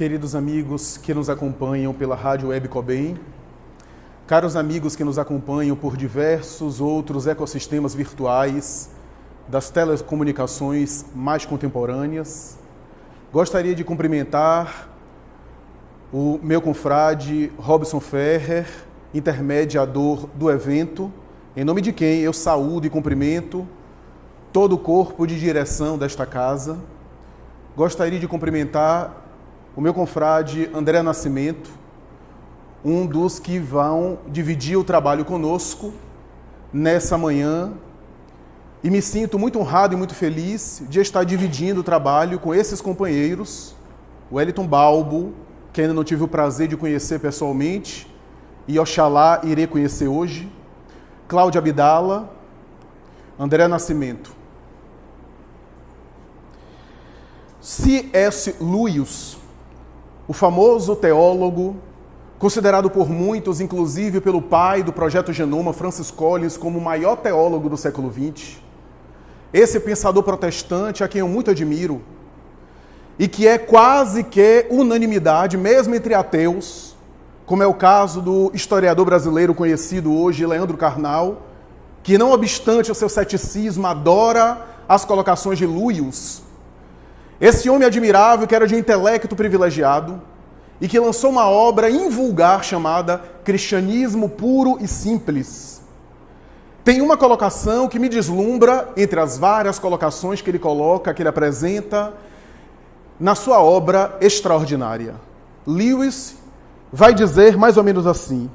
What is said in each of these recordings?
queridos amigos que nos acompanham pela Rádio Web Cobem, caros amigos que nos acompanham por diversos outros ecossistemas virtuais das telecomunicações mais contemporâneas, gostaria de cumprimentar o meu confrade Robson Ferrer, intermediador do evento, em nome de quem eu saúdo e cumprimento todo o corpo de direção desta casa. Gostaria de cumprimentar o meu confrade André Nascimento, um dos que vão dividir o trabalho conosco nessa manhã, e me sinto muito honrado e muito feliz de estar dividindo o trabalho com esses companheiros, o Wellington Balbo, que ainda não tive o prazer de conhecer pessoalmente, e oxalá irei conhecer hoje, Cláudia Abdala, André Nascimento. C.S. Lewis, o famoso teólogo, considerado por muitos, inclusive pelo pai do Projeto Genoma, Francis Collins, como o maior teólogo do século XX, esse pensador protestante a quem eu muito admiro, e que é quase que unanimidade, mesmo entre ateus, como é o caso do historiador brasileiro conhecido hoje, Leandro Carnal, que não obstante o seu ceticismo, adora as colocações de Lewis. Esse homem admirável, que era de um intelecto privilegiado, e que lançou uma obra invulgar chamada Cristianismo Puro e Simples. Tem uma colocação que me deslumbra entre as várias colocações que ele coloca, que ele apresenta na sua obra extraordinária. Lewis vai dizer mais ou menos assim,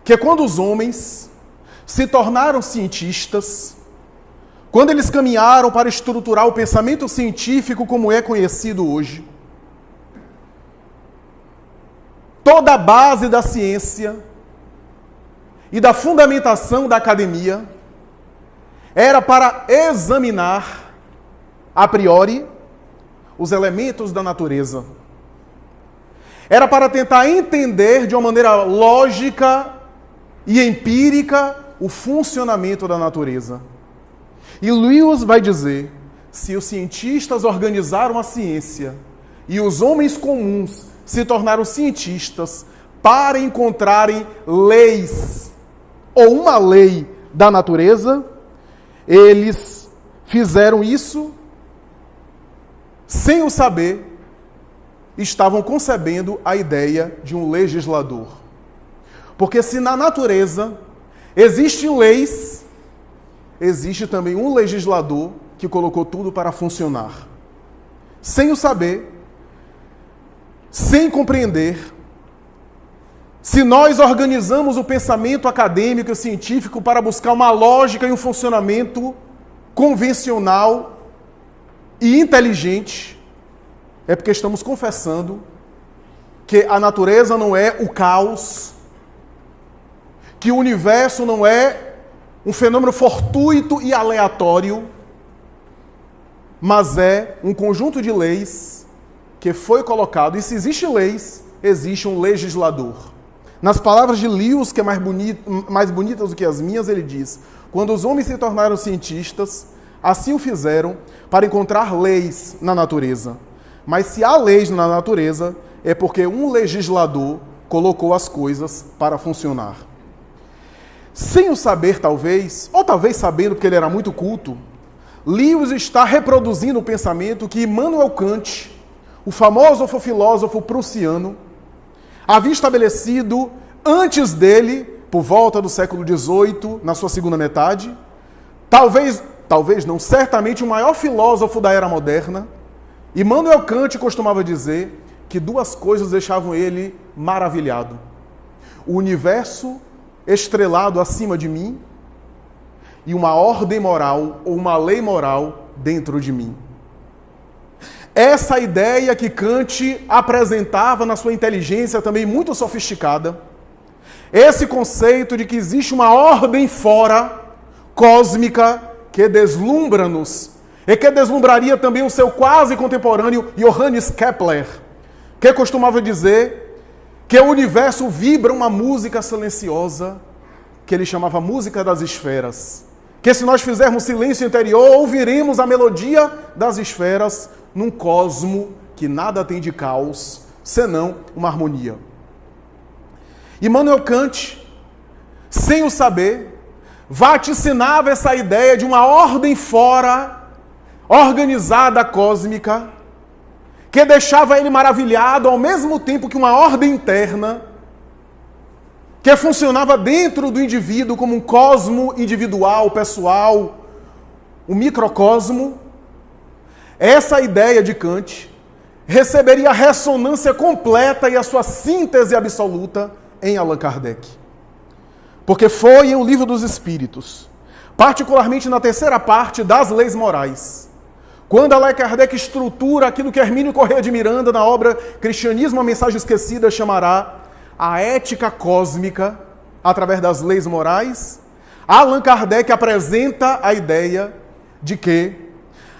que quando os homens se tornaram cientistas, quando eles caminharam para estruturar o pensamento científico como é conhecido hoje, toda a base da ciência e da fundamentação da academia era para examinar, a priori, os elementos da natureza. Era para tentar entender de uma maneira lógica e empírica o funcionamento da natureza. E Lewis vai dizer, se os cientistas organizaram a ciência e os homens comuns se tornaram cientistas para encontrarem leis ou uma lei da natureza, eles fizeram isso sem o saber, estavam concebendo a ideia de um legislador. Porque se na natureza existem leis, existe também um legislador que colocou tudo para funcionar. Sem o saber, sem compreender, se nós organizamos o pensamento acadêmico e científico para buscar uma lógica e um funcionamento convencional e inteligente, é porque estamos confessando que a natureza não é o caos, que o universo não é um fenômeno fortuito e aleatório, mas é um conjunto de leis que foi colocado. E se existem leis, existe um legislador. Nas palavras de Lewis, que é mais bonitas do que as minhas, ele diz, quando os homens se tornaram cientistas, assim o fizeram para encontrar leis na natureza. Mas se há leis na natureza, é porque um legislador colocou as coisas para funcionar. Sem o saber, talvez, ou talvez sabendo porque ele era muito culto, Lewis está reproduzindo o pensamento que Immanuel Kant, o famoso filósofo prussiano, havia estabelecido antes dele, por volta do século XVIII, na sua segunda metade, talvez não, certamente o maior filósofo da era moderna. Immanuel Kant costumava dizer que duas coisas deixavam ele maravilhado: o universo estrelado acima de mim e uma ordem moral ou uma lei moral dentro de mim. Essa ideia que Kant apresentava na sua inteligência também muito sofisticada, esse conceito de que existe uma ordem fora, cósmica, que deslumbra-nos, e que deslumbraria também o seu quase contemporâneo Johannes Kepler, que costumava dizer que o universo vibra uma música silenciosa, que ele chamava música das esferas. Que se nós fizermos silêncio interior, ouviremos a melodia das esferas num cosmo que nada tem de caos, senão uma harmonia. Immanuel Kant, sem o saber, vaticinava essa ideia de uma ordem fora, organizada, cósmica, que deixava ele maravilhado ao mesmo tempo que uma ordem interna, que funcionava dentro do indivíduo como um cosmo individual, pessoal, um microcosmo. Essa ideia de Kant receberia a ressonância completa e a sua síntese absoluta em Allan Kardec. Porque foi em O Livro dos Espíritos, particularmente na terceira parte das Leis Morais, quando Allan Kardec estrutura aquilo que Hermínio Corrêa de Miranda, na obra Cristianismo, a Mensagem Esquecida, chamará a ética cósmica através das leis morais, Allan Kardec apresenta a ideia de que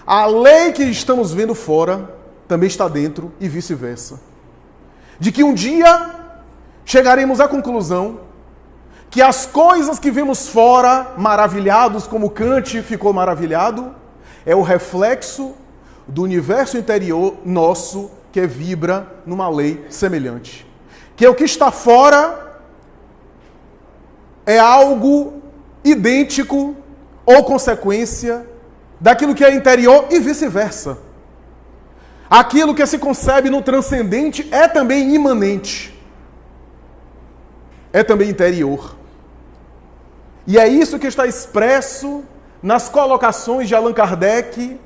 a lei que estamos vendo fora também está dentro e vice-versa. De que um dia chegaremos à conclusão que as coisas que vemos fora, maravilhados, como Kant ficou maravilhado, é o reflexo do universo interior nosso que vibra numa lei semelhante. Que o que está fora é algo idêntico ou consequência daquilo que é interior e vice-versa. Aquilo que se concebe no transcendente é também imanente. É também interior. E é isso que está expresso nas colocações de Allan Kardec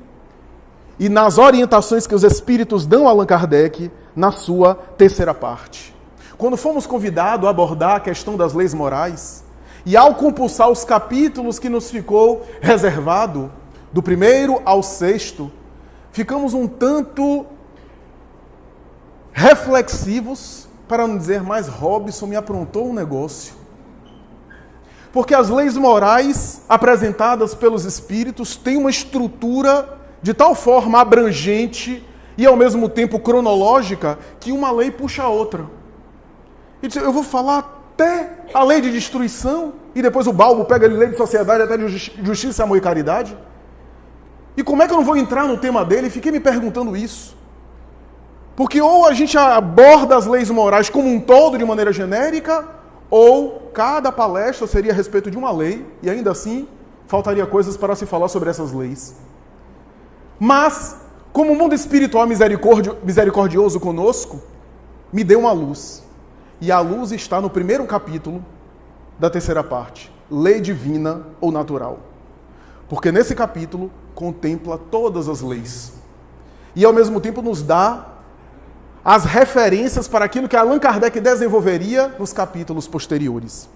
e nas orientações que os Espíritos dão a Allan Kardec na sua terceira parte. Quando fomos convidados a abordar a questão das leis morais, e ao compulsar os capítulos que nos ficou reservado, do 1º ao 6º, ficamos um tanto reflexivos, para não dizer mais, Robson me aprontou um negócio. Porque as leis morais apresentadas pelos Espíritos têm uma estrutura de tal forma abrangente e ao mesmo tempo cronológica que uma lei puxa a outra. E disse, eu vou falar até a lei de destruição e depois o Balbo pega a lei de sociedade até de justiça, amor e caridade. E como é que eu não vou entrar no tema dele? Fiquei me perguntando isso. Porque ou a gente aborda as leis morais como um todo de maneira genérica, ou cada palestra seria a respeito de uma lei, e ainda assim faltaria coisas para se falar sobre essas leis. Mas, como o mundo espiritual misericordioso conosco, me deu uma luz. E a luz está no 1º capítulo da terceira parte, lei divina ou natural. Porque nesse capítulo contempla todas as leis. E ao mesmo tempo nos dá as referências para aquilo que Allan Kardec desenvolveria nos capítulos posteriores.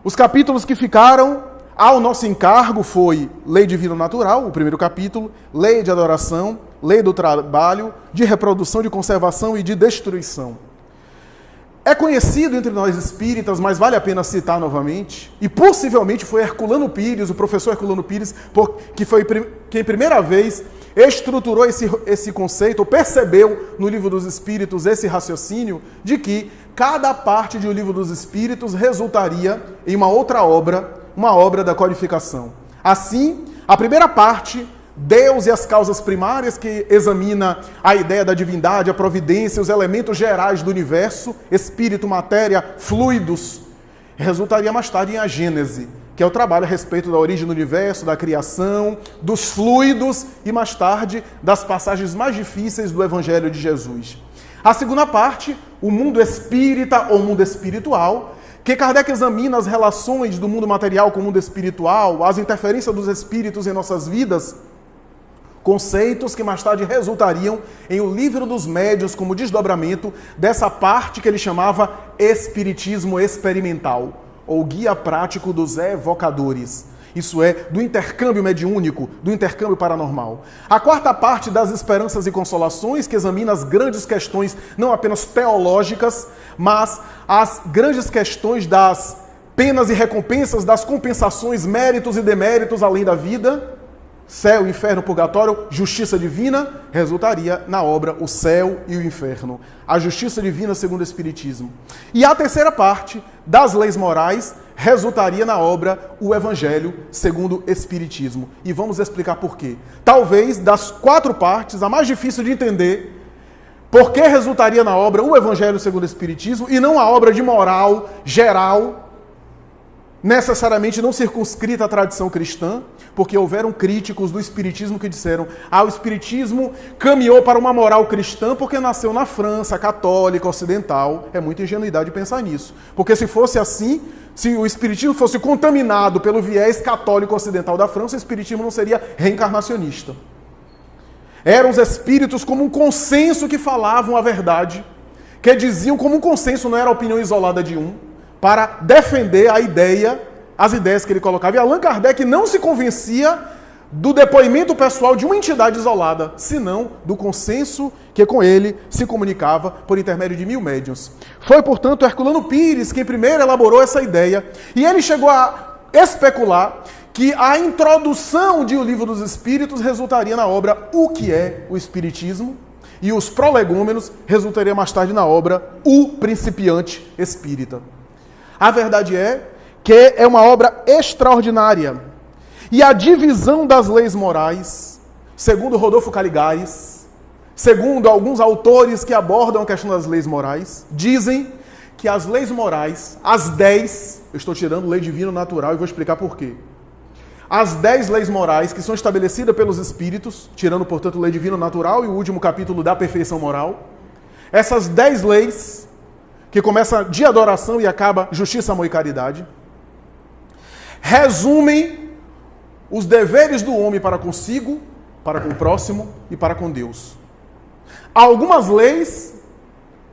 Os capítulos que ficaram ao nosso encargo foi Lei Divina Natural, o 1º capítulo, Lei de Adoração, Lei do Trabalho, de Reprodução, de Conservação e de Destruição. É conhecido entre nós espíritas, mas vale a pena citar novamente, e possivelmente foi Herculano Pires, o professor Herculano Pires, que foi quem primeira vez estruturou esse conceito, ou percebeu no Livro dos Espíritos esse raciocínio de que cada parte de O Livro dos Espíritos resultaria em uma outra obra, uma obra da codificação. Assim, a primeira parte, Deus e as causas primárias, que examina a ideia da divindade, a providência, os elementos gerais do universo, espírito, matéria, fluidos, resultaria mais tarde em a Gênese, que é o trabalho a respeito da origem do universo, da criação, dos fluidos e, mais tarde, das passagens mais difíceis do Evangelho de Jesus. A segunda parte, o mundo espírita ou mundo espiritual, que Kardec examina as relações do mundo material com o mundo espiritual, as interferências dos espíritos em nossas vidas, conceitos que mais tarde resultariam em O Livro dos Médiuns como desdobramento dessa parte que ele chamava Espiritismo Experimental, ou Guia Prático dos Evocadores. Isso é, do intercâmbio mediúnico, do intercâmbio paranormal. A quarta parte das Esperanças e Consolações, que examina as grandes questões, não apenas teológicas, mas as grandes questões das penas e recompensas, das compensações, méritos e deméritos além da vida, céu, inferno, purgatório, justiça divina, resultaria na obra O Céu e o Inferno. A justiça divina segundo o Espiritismo. E a terceira parte, das leis morais, resultaria na obra O Evangelho segundo o Espiritismo. E vamos explicar por quê. Talvez, das 4 partes, a mais difícil de entender, Por que resultaria na obra o Evangelho segundo o Espiritismo e não a obra de moral geral, necessariamente não circunscrita à tradição cristã? Porque houveram críticos do Espiritismo que disseram: o Espiritismo caminhou para uma moral cristã porque nasceu na França, católica, ocidental. É muita ingenuidade pensar nisso. Porque se fosse assim, se o Espiritismo fosse contaminado pelo viés católico ocidental da França, o Espiritismo não seria reencarnacionista. Eram os espíritos como um consenso que falavam a verdade, que diziam como um consenso, não era a opinião isolada de um, para defender as ideias que ele colocava. E Allan Kardec não se convencia do depoimento pessoal de uma entidade isolada, senão do consenso que com ele se comunicava por intermédio de 1000 médiuns. Foi, portanto, Herculano Pires quem primeiro elaborou essa ideia, e ele chegou a especular que a introdução de O Livro dos Espíritos resultaria na obra O que é o Espiritismo, e os prolegômenos resultaria mais tarde na obra O Principiante Espírita. A verdade é que é uma obra extraordinária. E a divisão das leis morais, segundo Rodolfo Caligares, segundo alguns autores que abordam a questão das leis morais, dizem que as leis morais, as 10, eu estou tirando lei divina natural e vou explicar por quê. As 10 leis morais que são estabelecidas pelos espíritos, tirando, portanto, lei divina natural e o último capítulo da perfeição moral, essas 10 leis, que começa de adoração e acaba justiça, amor e caridade, resumem os deveres do homem para consigo, para com o próximo e para com Deus. Algumas leis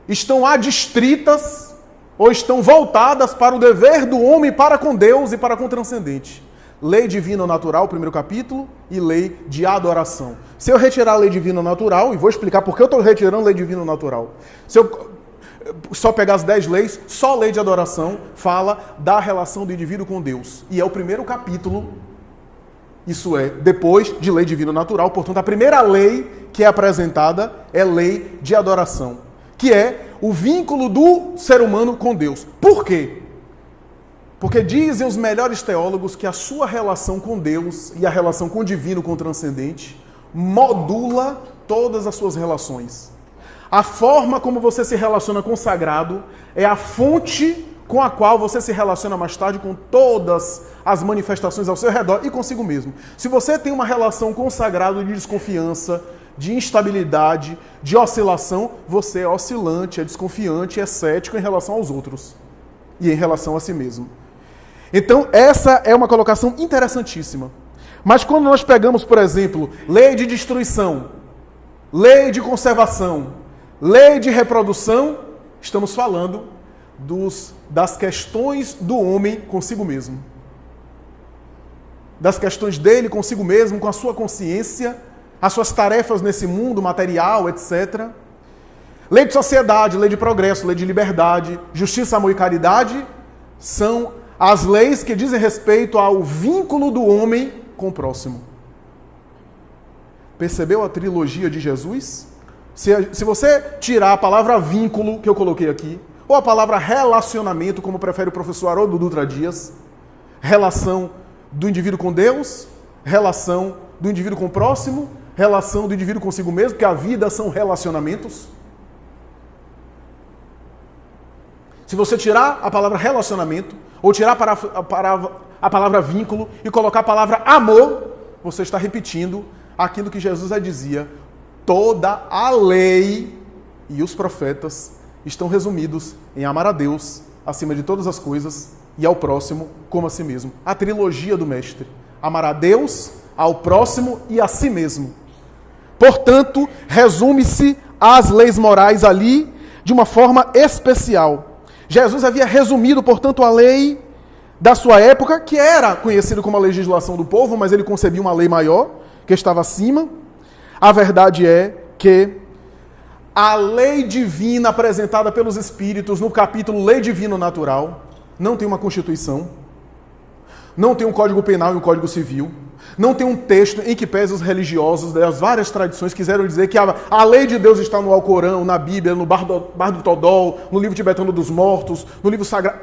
estão adstritas ou estão voltadas para o dever do homem para com Deus e para com o transcendente. Lei divina natural, primeiro capítulo, e lei de adoração. Se eu retirar a lei divina natural, e vou explicar por que eu estou retirando a lei divina natural. Se eu só pegar as 10 leis, só a lei de adoração fala da relação do indivíduo com Deus. E é o primeiro capítulo, isso é, depois de lei divina natural. Portanto, a primeira lei que é apresentada é lei de adoração, que é o vínculo do ser humano com Deus. Por quê? Porque dizem os melhores teólogos que a sua relação com Deus e a relação com o divino, com o transcendente, modula todas as suas relações. A forma como você se relaciona com o sagrado é a fonte com a qual você se relaciona mais tarde com todas as manifestações ao seu redor e consigo mesmo. Se você tem uma relação com o sagrado de desconfiança, de instabilidade, de oscilação, você é oscilante, é desconfiante, é cético em relação aos outros e em relação a si mesmo. Então, essa é uma colocação interessantíssima. Mas quando nós pegamos, por exemplo, lei de destruição, lei de conservação, lei de reprodução, estamos falando das questões do homem consigo mesmo. Das questões dele consigo mesmo, com a sua consciência, as suas tarefas nesse mundo material, etc. Lei de sociedade, lei de progresso, lei de liberdade, justiça, amor e caridade são as leis que dizem respeito ao vínculo do homem com o próximo. Percebeu a trilogia de Jesus? Se você tirar a palavra vínculo, que eu coloquei aqui, ou a palavra relacionamento, como prefere o professor Haroldo Dutra Dias, relação do indivíduo com Deus, relação do indivíduo com o próximo, relação do indivíduo consigo mesmo, porque a vida são relacionamentos. Se você tirar a palavra relacionamento, ou tirar a palavra vínculo e colocar a palavra amor, você está repetindo aquilo que Jesus já dizia. Toda a lei e os profetas estão resumidos em amar a Deus acima de todas as coisas e ao próximo como a si mesmo. A trilogia do Mestre. Amar a Deus, ao próximo e a si mesmo. Portanto, resume-se as leis morais ali de uma forma especial. Jesus havia resumido, portanto, a lei da sua época, que era conhecida como a legislação do povo, mas ele concebia uma lei maior, que estava acima. A verdade é que a lei divina apresentada pelos Espíritos no capítulo Lei Divina Natural não tem uma Constituição, não tem um Código Penal e um Código Civil, não tem um texto em que pese os religiosos das várias tradições quiseram dizer que a lei de Deus está no Alcorão, na Bíblia, no Bar do Todol, no livro tibetano dos mortos, no livro sagrado.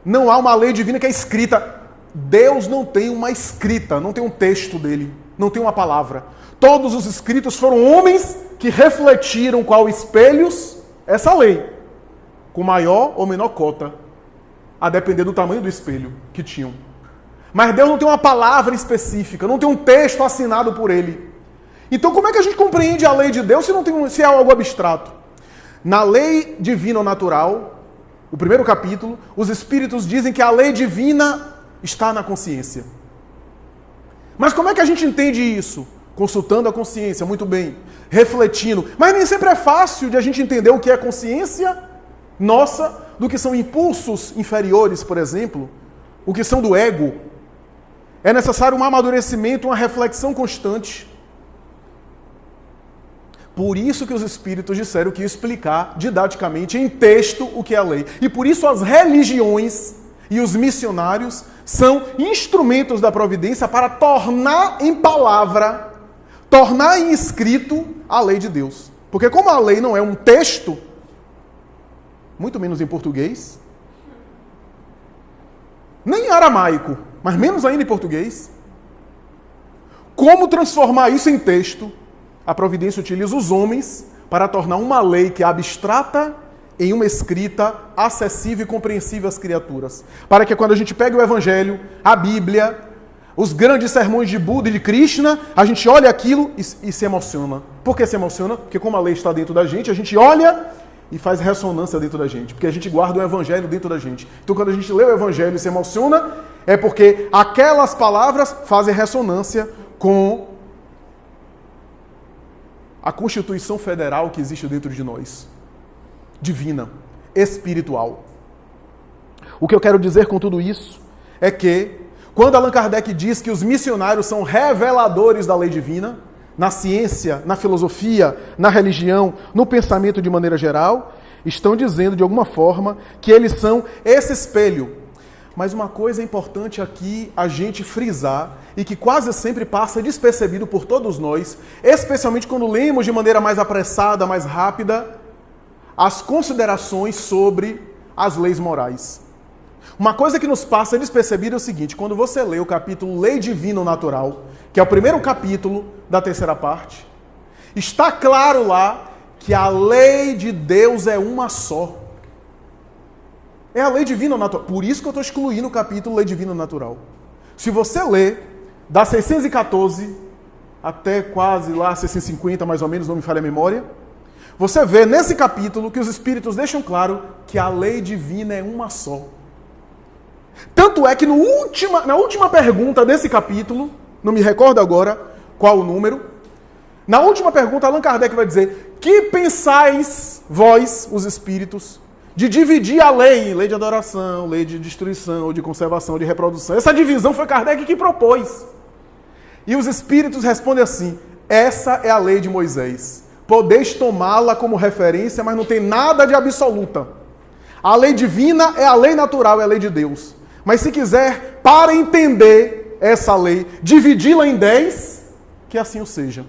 Não há uma lei divina que é escrita. Deus não tem uma escrita, não tem um texto dele. não tem uma palavra. Todos os escritos foram homens que refletiram qual espelhos essa lei, com maior ou menor cota, a depender do tamanho do espelho que tinham. Mas Deus não tem uma palavra específica, não tem um texto assinado por ele. Então como é que a gente compreende a lei de Deus se é algo abstrato? Na lei divina ou natural, o primeiro capítulo, os espíritos dizem que a lei divina está na consciência. Mas como é que a gente entende isso? Consultando a consciência, muito bem, refletindo. Mas nem sempre é fácil de a gente entender o que é consciência nossa, do que são impulsos inferiores, por exemplo, o que são do ego. É necessário um amadurecimento, uma reflexão constante. Por isso que os espíritos disseram que ia explicar didaticamente, em texto, o que é a lei. E por isso as religiões e os missionários são instrumentos da providência para tornar em palavra, tornar em escrito a lei de Deus. Porque como a lei não é um texto, muito menos em português, nem em aramaico, mas menos ainda em português, como transformar isso em texto? A providência utiliza os homens para tornar uma lei que é abstrata em uma escrita acessível e compreensível às criaturas. Para que quando a gente pega o Evangelho, a Bíblia, os grandes sermões de Buda e de Krishna, a gente olha aquilo e se emociona. Por que se emociona? Porque como a lei está dentro da gente, a gente olha e faz ressonância dentro da gente. Porque a gente guarda o Evangelho dentro da gente. Então quando a gente lê o Evangelho e se emociona, é porque aquelas palavras fazem ressonância com a Constituição Federal que existe dentro de nós. Divina, espiritual. O que eu quero dizer com tudo isso é que, quando Allan Kardec diz que os missionários são reveladores da lei divina, na ciência, na filosofia, na religião, no pensamento de maneira geral, estão dizendo de alguma forma que eles são esse espelho. Mas uma coisa importante aqui a gente frisar, e que quase sempre passa despercebido por todos nós, especialmente quando lemos de maneira mais apressada, mais rápida, as considerações sobre as leis morais. Uma coisa que nos passa despercebido é o seguinte: quando você lê o capítulo Lei Divina ou Natural, que é o primeiro capítulo da terceira parte, está claro lá que a lei de Deus é uma só. É a lei divina ou natural. Por isso que eu estou excluindo o capítulo Lei Divina ou Natural. Se você lê da 614 até quase lá 650, mais ou menos, não me falha a memória, você vê nesse capítulo que os espíritos deixam claro que a lei divina é uma só. Tanto é que na última pergunta desse capítulo, não me recordo agora qual o número, na última pergunta Allan Kardec vai dizer: que pensais vós, os espíritos, de dividir a lei em lei de adoração, lei de destruição, ou de conservação, de reprodução? Essa divisão foi Kardec que propôs. E os espíritos respondem assim: essa é a lei de Moisés. Podeis tomá-la como referência, mas não tem nada de absoluta. A lei divina é a lei natural, é a lei de Deus. Mas se quiser, para entender essa lei, dividi-la em 10, que assim o seja.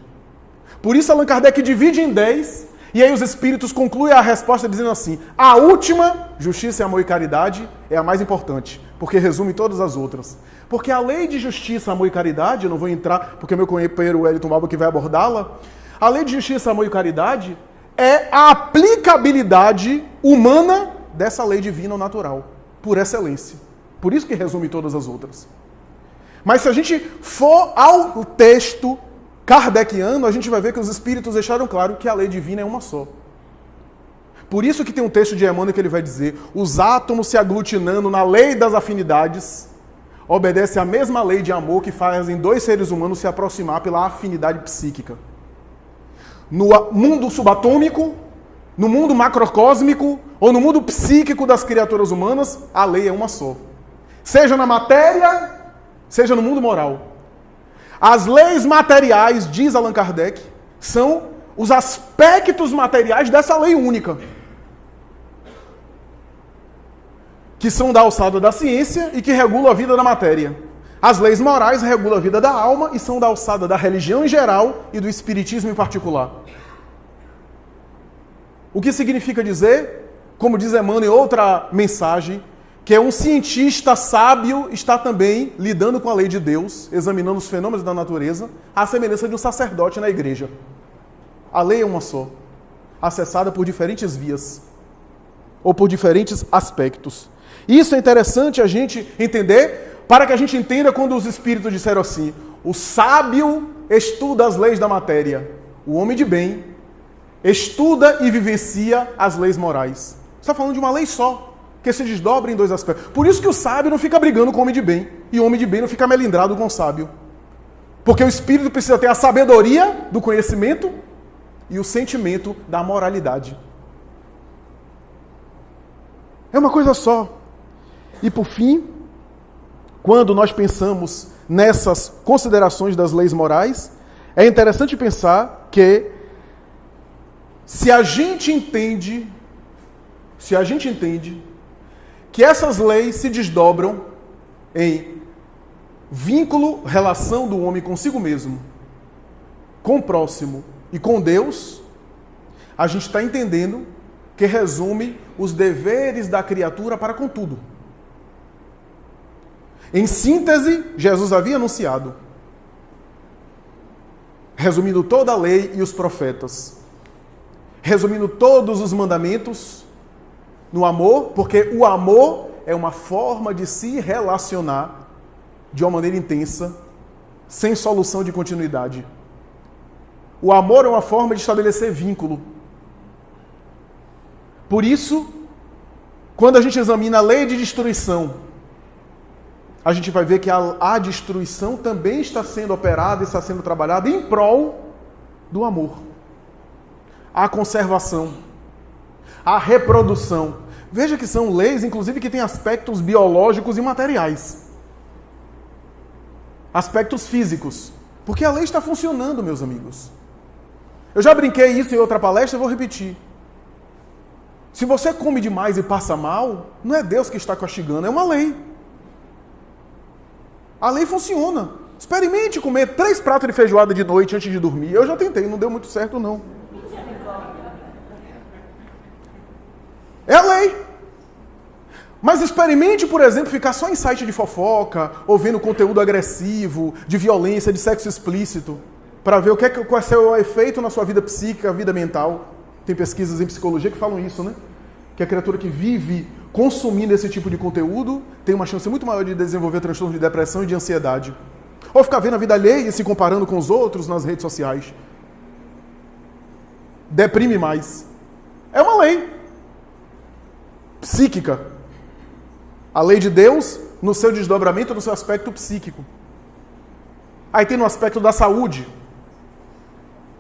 Por isso Allan Kardec divide em 10, e aí os espíritos concluem a resposta dizendo assim: a última, justiça, amor e caridade, é a mais importante, porque resume todas as outras. Porque a lei de justiça, amor e caridade, eu não vou entrar, porque meu companheiro Wellington Balbo que vai abordá-la, a lei de justiça, amor e caridade é a aplicabilidade humana dessa lei divina ou natural, por excelência. Por isso que resume todas as outras. Mas se a gente for ao texto kardeciano, a gente vai ver que os espíritos deixaram claro que a lei divina é uma só. Por isso que tem um texto de Emmanuel que ele vai dizer: os átomos se aglutinando na lei das afinidades obedecem à mesma lei de amor que fazem dois seres humanos se aproximar pela afinidade psíquica. No mundo subatômico, no mundo macrocósmico ou no mundo psíquico das criaturas humanas, a lei é uma só. Seja na matéria, seja no mundo moral. As leis materiais, diz Allan Kardec, são os aspectos materiais dessa lei única, que são da alçada da ciência e que regulam a vida da matéria. As leis morais regulam a vida da alma e são da alçada da religião em geral e do espiritismo em particular. O que significa dizer, como diz Emmanuel em outra mensagem, que é um cientista sábio, está também lidando com a lei de Deus, examinando os fenômenos da natureza, à semelhança de um sacerdote na igreja. A lei é uma só, acessada por diferentes vias, ou por diferentes aspectos. Isso é interessante a gente entender, para que a gente entenda quando os espíritos disseram assim: o sábio estuda as leis da matéria, o homem de bem estuda e vivencia as leis morais. Você está falando de uma lei só, que se desdobra em dois aspectos. Por isso que o sábio não fica brigando com o homem de bem, e o homem de bem não fica melindrado com o sábio. Porque o espírito precisa ter a sabedoria do conhecimento e o sentimento da moralidade. É uma coisa só. E por fim, quando nós pensamos nessas considerações das leis morais, é interessante pensar que se a gente entende que essas leis se desdobram em vínculo, relação do homem consigo mesmo, com o próximo e com Deus, a gente está entendendo que resume os deveres da criatura para com tudo. Em síntese, Jesus havia anunciado, resumindo toda a lei e os profetas, resumindo todos os mandamentos no amor, porque o amor é uma forma de se relacionar de uma maneira intensa, sem solução de continuidade. O amor é uma forma de estabelecer vínculo. Por isso, quando a gente examina a lei de destruição, a gente vai ver que a destruição também está sendo operada, está sendo trabalhada em prol do amor. A conservação, a reprodução. Veja que são leis, inclusive, que têm aspectos biológicos e materiais. Aspectos físicos. Porque a lei está funcionando, meus amigos. Eu já brinquei isso em outra palestra e vou repetir. Se você come demais e passa mal, não é Deus que está castigando, é uma lei. A lei funciona. Experimente comer 3 pratos de feijoada de noite antes de dormir. Eu já tentei, não deu muito certo, não. É a lei. Mas experimente, por exemplo, ficar só em site de fofoca, ou vendo conteúdo agressivo, de violência, de sexo explícito, para ver qual é o efeito na sua vida psíquica, vida mental. Tem pesquisas em psicologia que falam isso, né? Que a criatura que vive consumindo esse tipo de conteúdo tem uma chance muito maior de desenvolver transtorno de depressão e de ansiedade. Ou ficar vendo a vida alheia e se comparando com os outros nas redes sociais. Deprime mais. É uma lei psíquica. A lei de Deus no seu desdobramento, no seu aspecto psíquico. Aí tem no aspecto da saúde.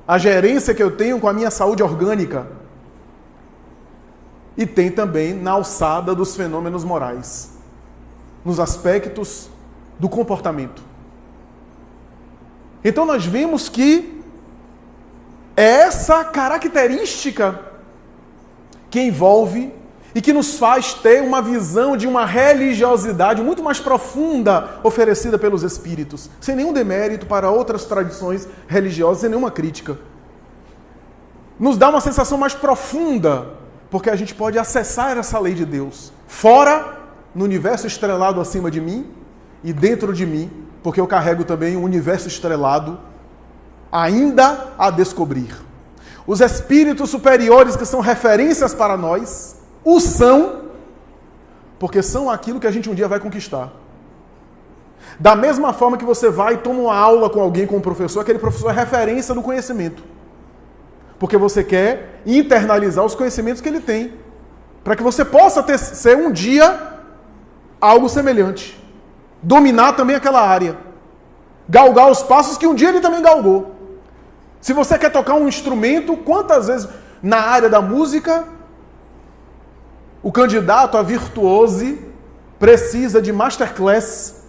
A gerência que eu tenho com a minha saúde orgânica. E tem também na alçada dos fenômenos morais. Nos aspectos do comportamento. Então nós vemos que é essa característica que envolve e que nos faz ter uma visão de uma religiosidade muito mais profunda oferecida pelos Espíritos, sem nenhum demérito para outras tradições religiosas, sem nenhuma crítica. Nos dá uma sensação mais profunda, porque a gente pode acessar essa lei de Deus, fora, no universo estrelado acima de mim, e dentro de mim, porque eu carrego também um universo estrelado ainda a descobrir. Os espíritos superiores que são referências para nós, o são, porque são aquilo que a gente um dia vai conquistar. Da mesma forma que você vai e toma uma aula com alguém, com um professor, aquele professor é referência do conhecimento. Porque você quer internalizar os conhecimentos que ele tem, para que você possa ser um dia algo semelhante. Dominar também aquela área. Galgar os passos que um dia ele também galgou. Se você quer tocar um instrumento, quantas vezes na área da música o candidato a virtuose precisa de masterclass,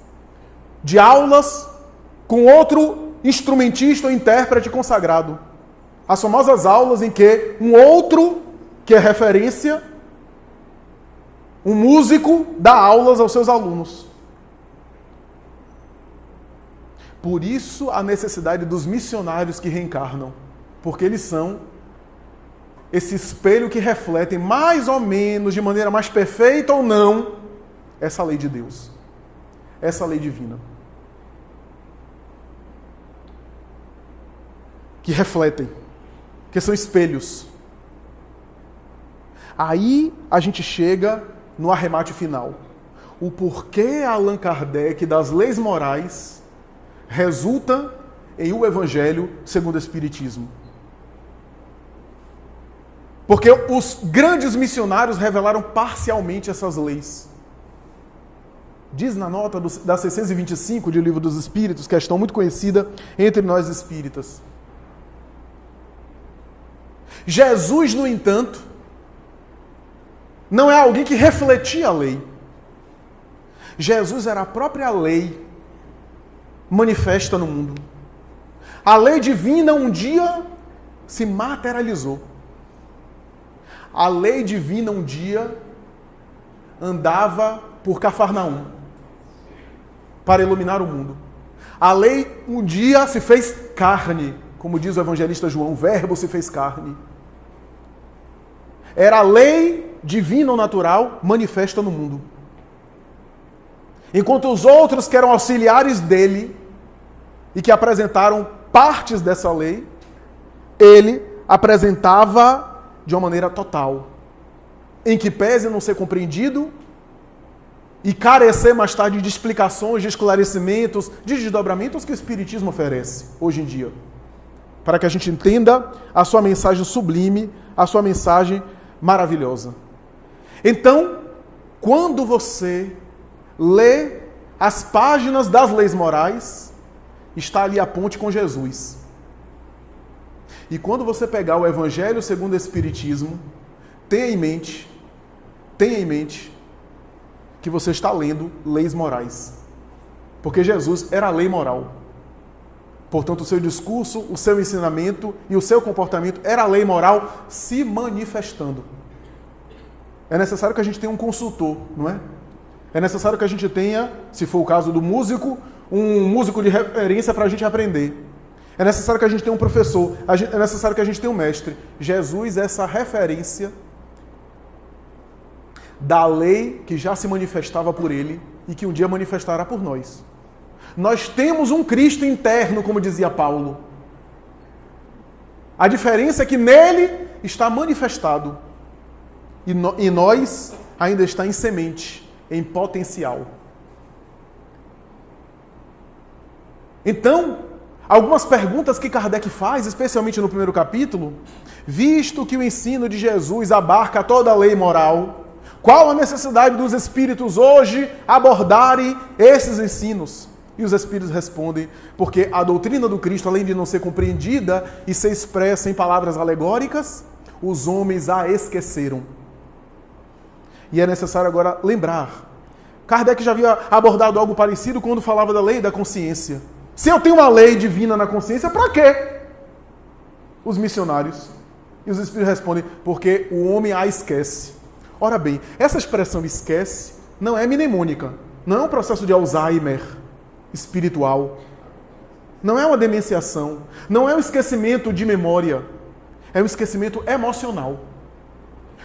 de aulas com outro instrumentista ou intérprete consagrado. As famosas aulas em que um outro, que é referência, um músico, dá aulas aos seus alunos. Por isso a necessidade dos missionários que reencarnam, porque eles são esse espelho que refletem mais ou menos, de maneira mais perfeita ou não, essa lei de Deus, essa lei divina, que refletem, que são espelhos. Aí a gente chega no arremate final. O porquê Allan Kardec das leis morais resulta em o Evangelho segundo o Espiritismo. Porque os grandes missionários revelaram parcialmente essas leis. Diz na nota da 625 de Livro dos Espíritos, questão muito conhecida entre nós espíritas. Jesus, no entanto, não é alguém que refletia a lei. Jesus era a própria lei manifesta no mundo. A lei divina um dia se materializou. A lei divina um dia andava por Cafarnaum para iluminar o mundo. A lei um dia se fez carne, como diz o evangelista João, o verbo se fez carne. Era a lei divina ou natural manifesta no mundo. Enquanto os outros que eram auxiliares dele e que apresentaram partes dessa lei, ele apresentava de uma maneira total, em que pese não ser compreendido e carecer mais tarde de explicações, de esclarecimentos, de desdobramentos que o Espiritismo oferece hoje em dia, para que a gente entenda a sua mensagem sublime, a sua mensagem maravilhosa. Então, quando você lê as páginas das leis morais, está ali a ponte com Jesus. E quando você pegar o Evangelho segundo o Espiritismo, tenha em mente que você está lendo leis morais. Porque Jesus era a lei moral. Portanto, o seu discurso, o seu ensinamento e o seu comportamento era a lei moral se manifestando. É necessário que a gente tenha um consultor, não é? É necessário que a gente tenha, se for o caso do músico, um músico de referência para a gente aprender. É necessário que a gente tenha um professor, é necessário que a gente tenha um mestre. Jesus é essa referência da lei que já se manifestava por ele e que um dia manifestará por nós. Nós temos um Cristo interno, como dizia Paulo. A diferença é que nele está manifestado e nós ainda está em semente, em potencial. Então, algumas perguntas que Kardec faz, especialmente no primeiro capítulo, visto que o ensino de Jesus abarca toda a lei moral, qual a necessidade dos espíritos hoje abordarem esses ensinos? E os espíritos respondem, porque a doutrina do Cristo, além de não ser compreendida e ser expressa em palavras alegóricas, os homens a esqueceram. E é necessário agora lembrar. Kardec já havia abordado algo parecido quando falava da lei da consciência. Se eu tenho uma lei divina na consciência, para quê? Os missionários. E os espíritos respondem, porque o homem a esquece. Ora bem, essa expressão esquece não é mnemônica, não é um processo de Alzheimer espiritual, não é uma demenciação, não é um esquecimento de memória, é um esquecimento emocional.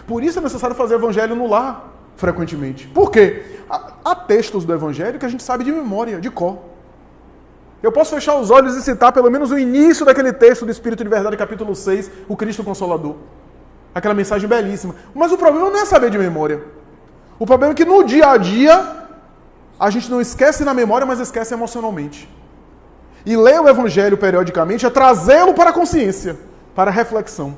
Por isso é necessário fazer evangelho no lar, frequentemente. Por quê? Há textos do evangelho que a gente sabe de memória, de cor. Eu posso fechar os olhos e citar pelo menos o início daquele texto do Espírito de Verdade, capítulo 6, o Cristo Consolador. Aquela mensagem belíssima. Mas o problema não é saber de memória. O problema é que no dia a dia, a gente não esquece na memória, mas esquece emocionalmente. E ler o Evangelho periodicamente é trazê-lo para a consciência, para a reflexão.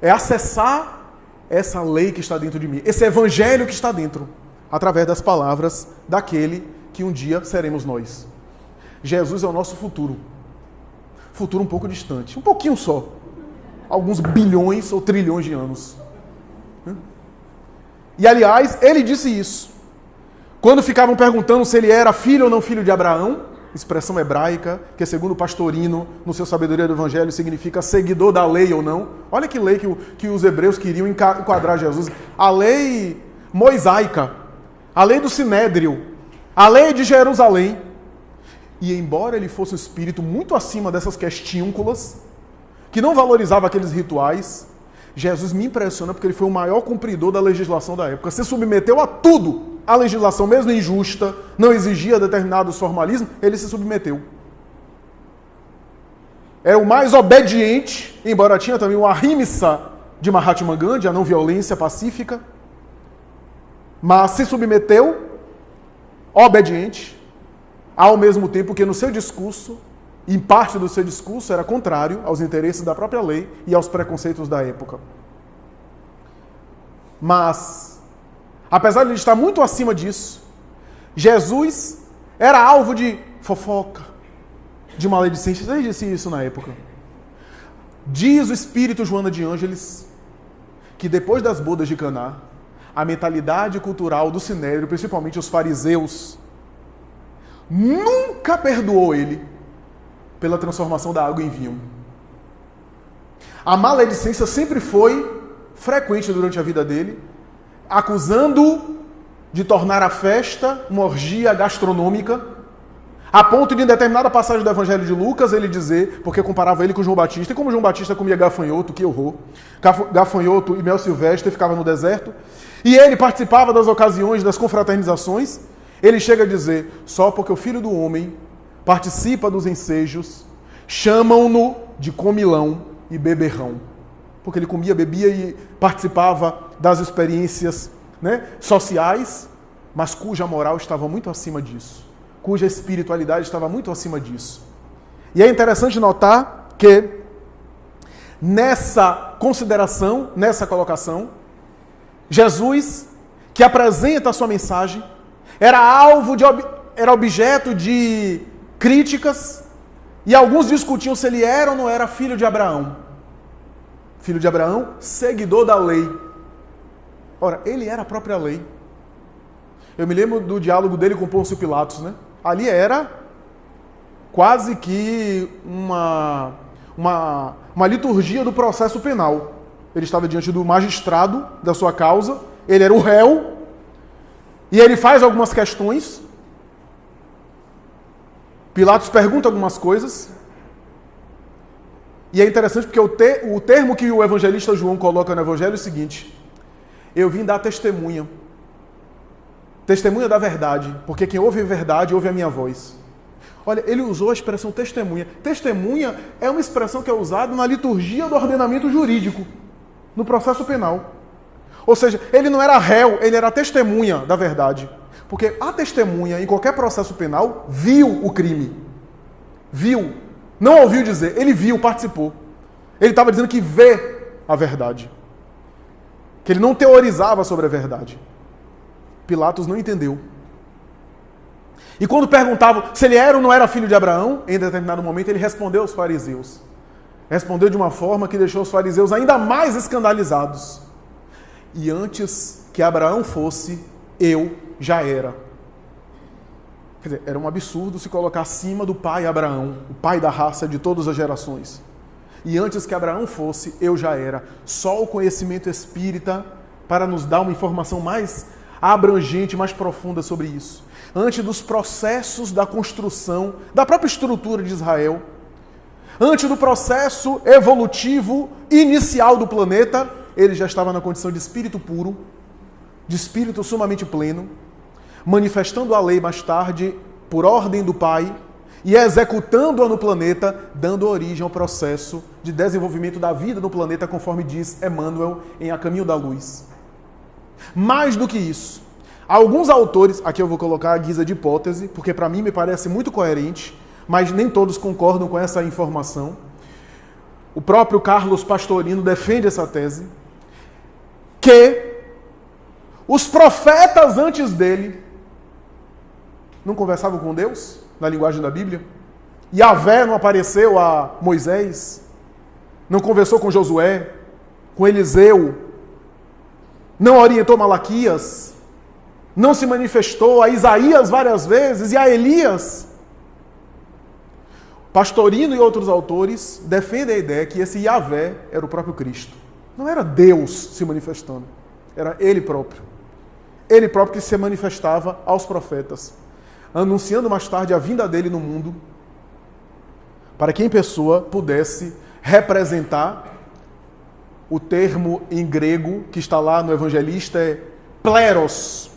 É acessar essa lei que está dentro de mim, esse Evangelho que está dentro, através das palavras daquele que um dia seremos nós. Jesus é o nosso futuro. Futuro um pouco distante, um pouquinho só. Alguns bilhões ou trilhões de anos. E, aliás, ele disse isso. Quando ficavam perguntando se ele era filho ou não filho de Abraão, expressão hebraica, que segundo o Pastorino, no seu Sabedoria do Evangelho, significa seguidor da lei ou não. Olha que lei que os hebreus queriam enquadrar Jesus. A lei mosaica, a lei do Sinédrio, a lei de Jerusalém. E embora ele fosse um espírito muito acima dessas questínculas, que não valorizava aqueles rituais, Jesus me impressiona porque ele foi o maior cumpridor da legislação da época. Se submeteu a tudo. A legislação, mesmo injusta, não exigia determinados formalismos, ele se submeteu. É o mais obediente, embora tinha também o ahimsa de Mahatma Gandhi, a não violência pacífica, mas se submeteu, obediente, ao mesmo tempo que no seu discurso, em parte do seu discurso, era contrário aos interesses da própria lei e aos preconceitos da época. Mas, apesar de ele estar muito acima disso, Jesus era alvo de fofoca, de maledicência. Eu disse isso na época. Diz o espírito Joana de Ângeles que depois das bodas de Caná, a mentalidade cultural do sinédrio, principalmente os fariseus, nunca perdoou ele pela transformação da água em vinho. A maledicência sempre foi frequente durante a vida dele, acusando-o de tornar a festa uma orgia gastronômica, a ponto de, em determinada passagem do Evangelho de Lucas, ele dizer, porque comparava ele com João Batista, e como João Batista comia gafanhoto, que horror, gafanhoto e mel silvestre, ficava no deserto, e ele participava das ocasiões das confraternizações, ele chega a dizer, só porque o Filho do Homem participa dos ensejos, chamam-no de comilão e beberrão. Porque ele comia, bebia e participava das experiências, sociais, mas cuja moral estava muito acima disso, cuja espiritualidade estava muito acima disso. E é interessante notar que nessa consideração, nessa colocação, Jesus, que apresenta a sua mensagem, era objeto de críticas, e alguns discutiam se ele era ou não era filho de Abraão. Filho de Abraão, seguidor da lei. Ora, ele era a própria lei. Eu me lembro do diálogo dele com Pôncio Pilatos, Ali era quase que uma liturgia do processo penal. Ele estava diante do magistrado da sua causa, ele era o réu, e ele faz algumas questões. Pilatos pergunta algumas coisas. E é interessante porque o termo que o evangelista João coloca no evangelho é o seguinte: eu vim dar testemunha. Testemunha da verdade, porque quem ouve a verdade ouve a minha voz. Olha, ele usou a expressão testemunha. Testemunha é uma expressão que é usada na liturgia do ordenamento jurídico, no processo penal. Ou seja, ele não era réu, ele era testemunha da verdade. Porque a testemunha, em qualquer processo penal, viu o crime. Viu. Não ouviu dizer, ele viu, participou. Ele estava dizendo que vê a verdade. Que ele não teorizava sobre a verdade. Pilatos não entendeu. E quando perguntavam se ele era ou não era filho de Abraão, em determinado momento ele respondeu aos fariseus. Respondeu de uma forma que deixou os fariseus ainda mais escandalizados. E antes que Abraão fosse, eu já era. Quer dizer, era um absurdo se colocar acima do pai Abraão, o pai da raça de todas as gerações. E antes que Abraão fosse, eu já era. Só o conhecimento espírita para nos dar uma informação mais abrangente, mais profunda sobre isso. Antes dos processos da construção da própria estrutura de Israel, antes do processo evolutivo inicial do planeta, ele já estava na condição de espírito puro, de espírito sumamente pleno, manifestando a lei mais tarde por ordem do Pai e executando-a no planeta, dando origem ao processo de desenvolvimento da vida no planeta, conforme diz Emmanuel em A Caminho da Luz. Mais do que isso, alguns autores, aqui eu vou colocar a guisa de hipótese, porque para mim me parece muito coerente, mas nem todos concordam com essa informação. O próprio Carlos Pastorino defende essa tese, que os profetas antes dele não conversavam com Deus, na linguagem da Bíblia. Yahvé não apareceu a Moisés, não conversou com Josué, com Eliseu, não orientou Malaquias, não se manifestou a Isaías várias vezes e a Elias. Pastorino e outros autores defendem a ideia que esse Yahvé era o próprio Cristo. Não era Deus se manifestando, era Ele próprio. Ele próprio que se manifestava aos profetas, anunciando mais tarde a vinda dele no mundo, para que em pessoa pudesse representar O termo em grego que está lá no evangelista é pleros.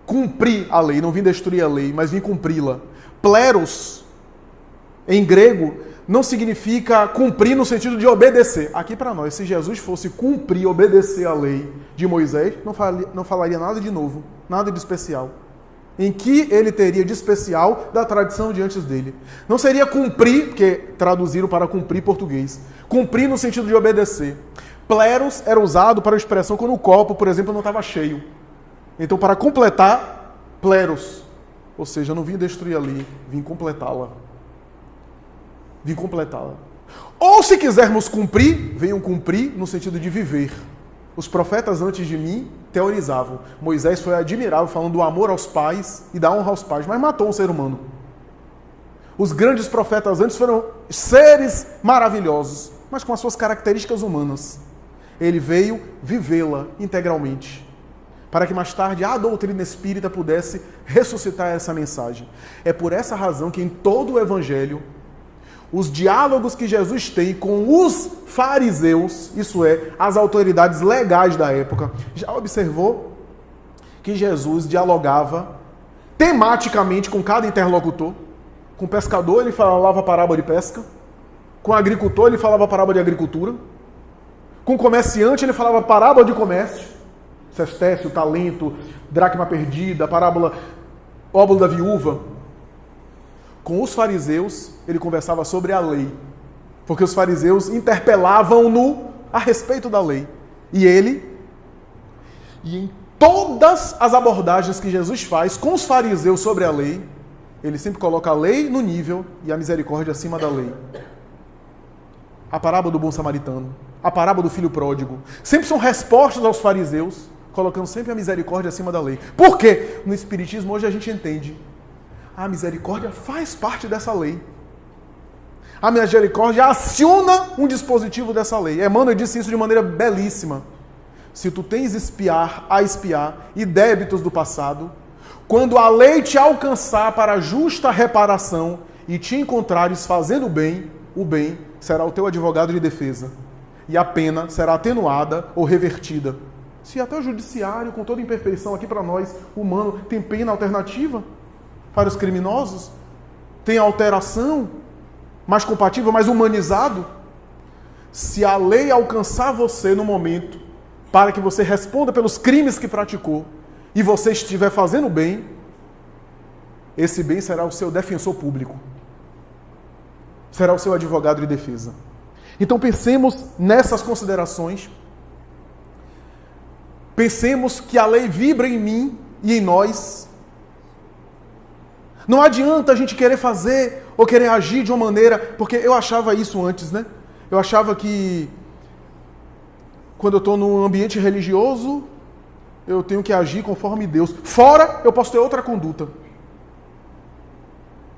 Cumprir a lei, não vim destruir a lei, mas vim cumpri-la. Pleros, em grego, não significa cumprir no sentido de obedecer. Aqui para nós, se Jesus fosse cumprir, obedecer a lei de Moisés, não falaria nada de novo, nada de especial. Em que ele teria de especial da tradição de antes dele? Não seria cumprir, porque traduziram para cumprir português. Cumprir no sentido de obedecer. Pleros era usado para a expressão quando o copo, por exemplo, não estava cheio. Então, para completar, pleros. Ou seja, eu não vim destruir ali, vim completá-la. Vim completá-la. Ou se quisermos cumprir, venham cumprir no sentido de viver. Os profetas antes de mim teorizavam. Moisés foi admirável falando do amor aos pais e da honra aos pais, mas matou um ser humano. Os grandes profetas antes foram seres maravilhosos, mas com as suas características humanas. Ele veio vivê-la integralmente, para que mais tarde a doutrina espírita pudesse ressuscitar essa mensagem. É por essa razão que em todo o Evangelho, os diálogos que Jesus tem com os fariseus, isso é, as autoridades legais da época, já observou que Jesus dialogava tematicamente com cada interlocutor? Com o pescador ele falava a parábola de pesca, com o agricultor ele falava a parábola de agricultura, com o comerciante ele falava a parábola de comércio, cestécio, talento, dracma perdida, parábola, óbolo da viúva. Com os fariseus, ele conversava sobre a lei, porque os fariseus interpelavam-no a respeito da lei. E em todas as abordagens que Jesus faz com os fariseus sobre a lei, ele sempre coloca a lei no nível e a misericórdia acima da lei. A parábola do bom samaritano, a parábola do filho pródigo, sempre são respostas aos fariseus, colocando sempre a misericórdia acima da lei. Por quê? No Espiritismo hoje a gente entende. A misericórdia faz parte dessa lei. A misericórdia aciona um dispositivo dessa lei. Emmanuel disse isso de maneira belíssima. Se tu tens a espiar e débitos do passado, quando a lei te alcançar para justa reparação e te encontrares fazendo o bem será o teu advogado de defesa. E a pena será atenuada ou revertida. Se até o judiciário, com toda imperfeição aqui para nós, humano, tem pena alternativa para os criminosos, tem alteração mais compatível, mais humanizado. Se a lei alcançar você no momento para que você responda pelos crimes que praticou e você estiver fazendo bem, esse bem será o seu defensor público, será o seu advogado de defesa. Então pensemos nessas considerações, pensemos que a lei vibra em mim e em nós. Não adianta a gente querer fazer ou querer agir de uma maneira, porque eu achava isso antes, né? Eu achava que quando eu estou num ambiente religioso, eu tenho que agir conforme Deus. Fora, eu posso ter outra conduta.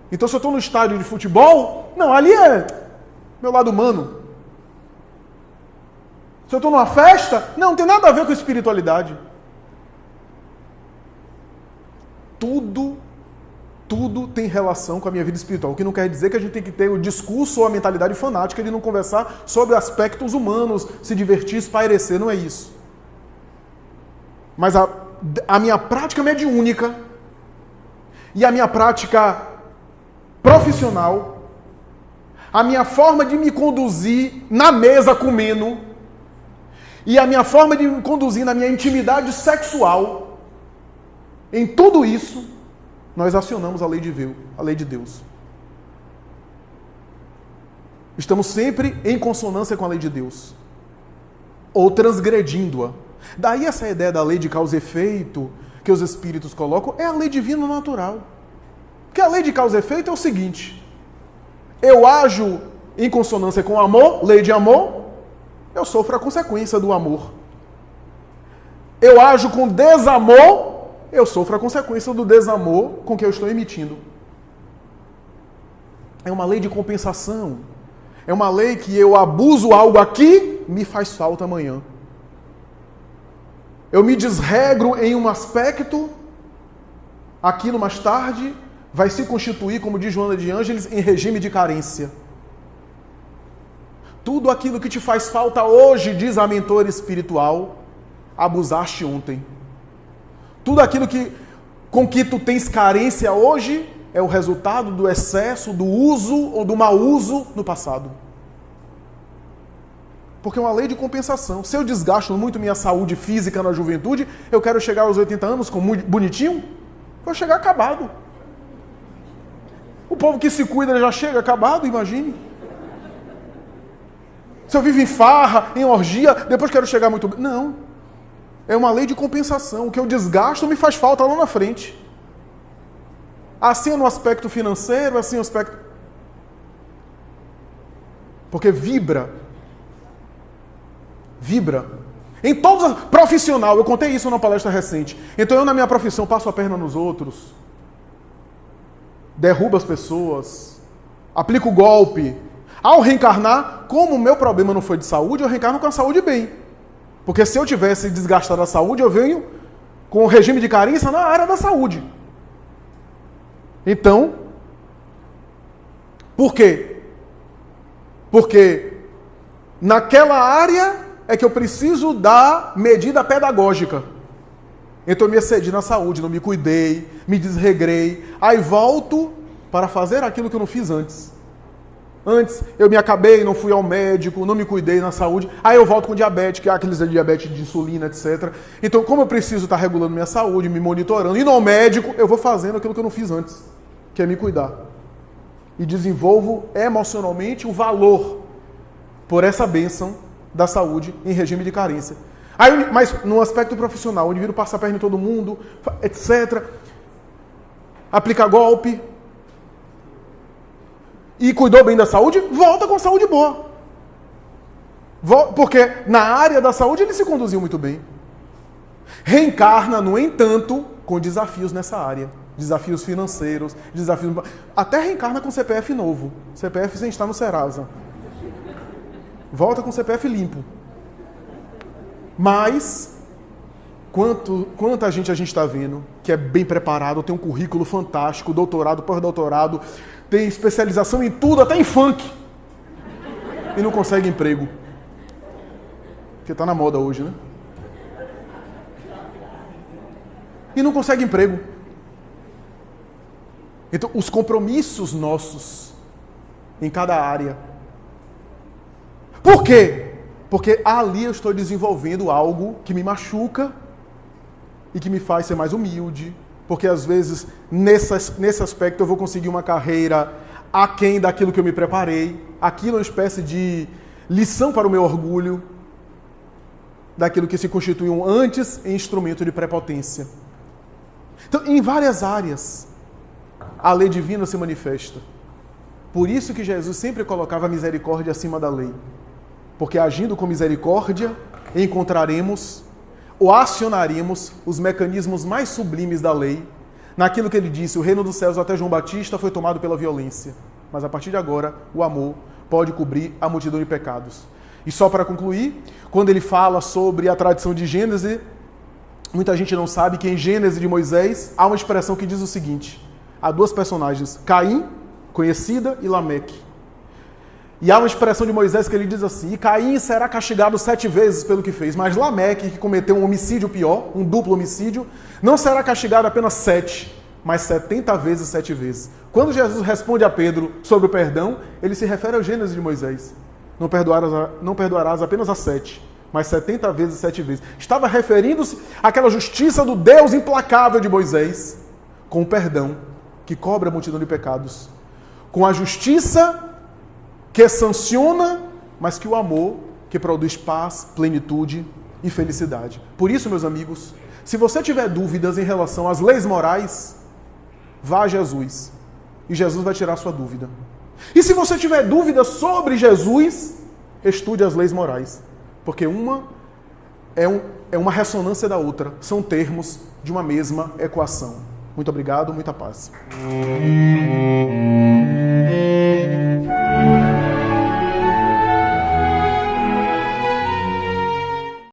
Então, se eu estou no estádio de futebol, não, ali é meu lado humano. Se eu estou numa festa, não tem nada a ver com espiritualidade. Tudo tem relação com a minha vida espiritual. O que não quer dizer que a gente tem que ter o discurso ou a mentalidade fanática de não conversar sobre aspectos humanos, se divertir, espairecer, não é isso. Mas a minha prática mediúnica e a minha prática profissional, a minha forma de me conduzir na mesa comendo e a minha forma de me conduzir na minha intimidade sexual, em tudo isso, nós acionamos a lei de Deus. Estamos sempre em consonância com a lei de Deus, ou transgredindo-a. Daí essa ideia da lei de causa e efeito que os espíritos colocam é a lei divina natural. Porque a lei de causa e efeito é o seguinte: eu ajo em consonância com o amor, lei de amor, eu sofro a consequência do amor. Eu ajo com desamor, eu sofro a consequência do desamor com que eu estou emitindo. É uma lei de compensação. É uma lei que eu abuso algo aqui, me faz falta amanhã. Eu me desregro em um aspecto, aquilo mais tarde vai se constituir, como diz Joana de Ângeles, em regime de carência. tudo aquilo que te faz falta hoje, diz a mentora espiritual, abusaste ontem. Tudo aquilo com que tu tens carência hoje é o resultado do excesso, do uso ou do mau uso no passado. Porque é uma lei de compensação. Se eu desgasto muito minha saúde física na juventude, eu quero chegar aos 80 anos com bonitinho, vou chegar acabado. O povo que se cuida já chega acabado, imagine. Se eu vivo em farra, em orgia, depois quero chegar muito bem. Não. É uma lei de compensação. O que eu desgasto me faz falta lá na frente. Assim é no aspecto financeiro, assim é no aspecto... Porque vibra. Em todos os... Profissional, eu contei isso numa palestra recente. Então eu na minha profissão passo a perna nos outros, derrubo as pessoas, aplico golpe. Ao reencarnar, como o meu problema não foi de saúde, eu reencarno com a saúde bem. Porque se eu tivesse desgastado a saúde, eu venho com o regime de carência na área da saúde. Então, por quê? Porque naquela área é que eu preciso da medida pedagógica. Então eu me excedi na saúde, não me cuidei, me desregrei, aí volto para fazer aquilo que eu não fiz antes. Antes eu me acabei, não fui ao médico, não me cuidei na saúde, aí eu volto com diabetes, que é aqueles de diabetes de insulina, etc. Então, como eu preciso estar regulando minha saúde, me monitorando, indo ao médico, eu vou fazendo aquilo que eu não fiz antes, que é me cuidar. E desenvolvo emocionalmente o valor por essa bênção da saúde em regime de carência. Aí, mas no aspecto profissional, o indivíduo passa a perna em todo mundo, etc. Aplica golpe. E cuidou bem da saúde, volta com saúde boa. Porque na área da saúde ele se conduziu muito bem. Reencarna, no entanto, com desafios nessa área. Desafios financeiros, desafios... Até reencarna com CPF novo. CPF sem estar no Serasa. Volta com CPF limpo. Mas, quanta gente a gente está vendo que é bem preparado, tem um currículo fantástico, doutorado, pós-doutorado, tem especialização em tudo, até em funk. E não consegue emprego. Porque está na moda hoje, né? E não consegue emprego. Então, os compromissos nossos em cada área. Por quê? Porque ali eu estou desenvolvendo algo que me machuca e que me faz ser mais humilde. Porque às vezes, nesse aspecto, eu vou conseguir uma carreira aquém daquilo que eu me preparei. Aquilo é uma espécie de lição para o meu orgulho, daquilo que se constituiu antes em instrumento de prepotência. Então, em várias áreas, a lei divina se manifesta. Por isso que Jesus sempre colocava a misericórdia acima da lei. Porque agindo com misericórdia, encontraremos ou acionaremos os mecanismos mais sublimes da lei. Naquilo que ele disse, o reino dos céus até João Batista foi tomado pela violência. Mas a partir de agora, o amor pode cobrir a multidão de pecados. E só para concluir, quando ele fala sobre a tradição de Gênesis, muita gente não sabe que em Gênesis de Moisés há uma expressão que diz o seguinte: há duas personagens, Caim, conhecida, e Lameque. E há uma expressão de Moisés que ele diz assim: e Caim será castigado 7 vezes pelo que fez, mas Lameque, que cometeu um homicídio pior, um duplo homicídio, não será castigado apenas 7, mas 70 vezes 7 vezes. Quando Jesus responde a Pedro sobre o perdão, ele se refere ao Gênesis de Moisés. Não perdoarás apenas a 7, mas 70 vezes 7 vezes. Estava referindo-se àquela justiça do Deus implacável de Moisés, com o perdão que cobre a multidão de pecados, com a justiça que sanciona, mas que o amor que produz paz, plenitude e felicidade. Por isso, meus amigos, se você tiver dúvidas em relação às leis morais, vá a Jesus e Jesus vai tirar a sua dúvida. E se você tiver dúvidas sobre Jesus, estude as leis morais, porque uma é uma ressonância da outra, são termos de uma mesma equação. Muito obrigado, muita paz.